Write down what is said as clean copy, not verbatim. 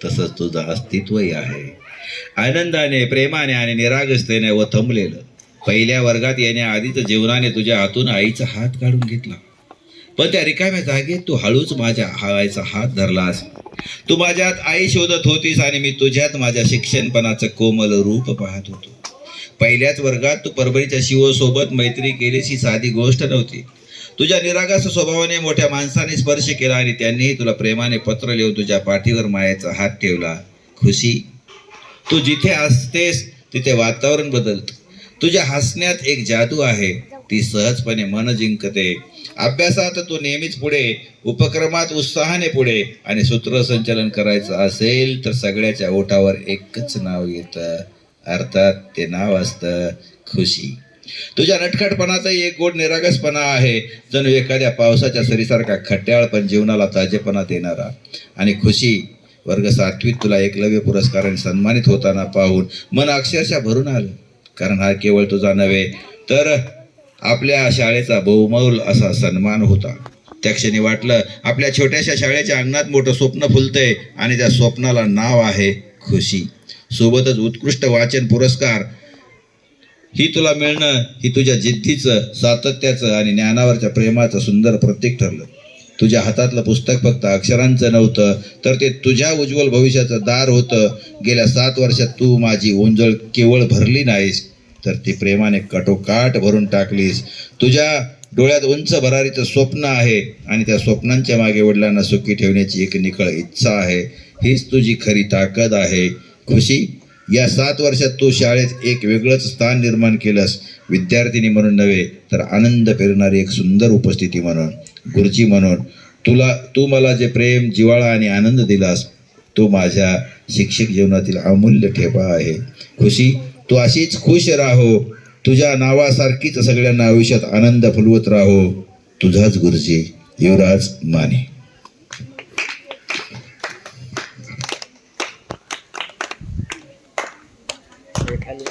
तसंच तुझं अस्तित्वही आहे. आनंदाने, प्रेमाने आणि निरागसतेने व थंबलेलं. पहिल्या वर्गात येण्याआधीच जीवनाने तुझ्या हातून आईचा हात काढून घेतला, पण त्या रिकाम्या जागेत तू हळूच माझ्या आईचा हात धरलास. तू माझ्यात आई शोधत होतीस आणि मी तुझ्यात माझ्या शिक्षणपणाचं कोमल रूप पाहत होतो. पहिल्याच वर्गात तू परभणीच्या शिवसोबत मैत्री केलीस ही साधी गोष्ट नव्हती. तुझ्या निरागस स्वभावाने मोठ्या माणसाने स्पर्श केला आणि त्यांनीही तुला प्रेमाने पत्र लिहून तुझ्या पाठीवर मायेचा हात ठेवला. खुशी, तू जिथे असतेस तिथे वातावरण बदलतं. तुझ्या हसण्यात एक जादू आहे, ती सहजपणे मन जिंकते. अभ्यासात तू नेहमीच पुढे, उपक्रमात उत्साहाने पुढे, आणि सूत्रसंचालन करायचं असेल तर सगळ्याच्या ओठावर एकच नाव येतं, अर्थात ते नाव असतं खुशी. तुझ्या नटखटपणाचाही एक गोड निरागसपणा आहे, जणू एखाद्या पावसाच्या सरीसारखा खट्याळ पण जीवनाला ताजेपणा देणारा. आणि खुशी, वर्ग 7वीत तुला एकलव्य पुरस्काराने सन्मानित होताना पाहून मन अक्षरशः भरून आलं. कारण हा केवळ तुझा नव्हे तर आपल्या शाळेचा बहुमौल असा सन्मान होता. त्या क्षणी वाटलं आपल्या छोट्याशा शाळेच्या अंगणात मोठं स्वप्न फुलतंय आणि त्या स्वप्नाला नाव आहे खुशी. सोबतच उत्कृष्ट वाचन पुरस्कार ही तुला मिळणं ही तुझ्या जिद्दीचं, सातत्याचं आणि ज्ञानावरच्या प्रेमाचं सुंदर प्रतीक ठरलं. तुझ्या हातातलं पुस्तक फक्त अक्षरांचं नव्हतं, तर ते तुझ्या उज्ज्वल भविष्याचं दार होतं. गेल्या 7 वर्षात तू माझी ओंजळ केवळ भरली नाहीस, तर ती प्रेमाने कटोकाट भरून टाकलीस. तुझ्या डोळ्यात उंच भरारीचं स्वप्न आहे आणि त्या स्वप्नांच्या मागे वडिलांना सुखी ठेवण्याची एक निखळ इच्छा आहे. हीच तुझी खरी ताकद आहे. खुशी, या 7 वर्षात तू शाळेत एक वेगळंच स्थान निर्माण केलंस. विद्यार्थिनी म्हणून नव्हे तर आनंद पेरणारी एक सुंदर उपस्थिती म्हणून, गुरुजी म्हणून. तू मला जे प्रेम, जिव्हाळा आणि आनंद दिलास तो माझ्या शिक्षक जीवनातील अमूल्य ठेवा आहे. खुशी, तू अशीच खुश राहो. तुझ्या नावासारखीच सगळ्यांना आयुष्यात आनंद फुलवत राहो. तुझाच गुरुजी, युवराज माने. खाली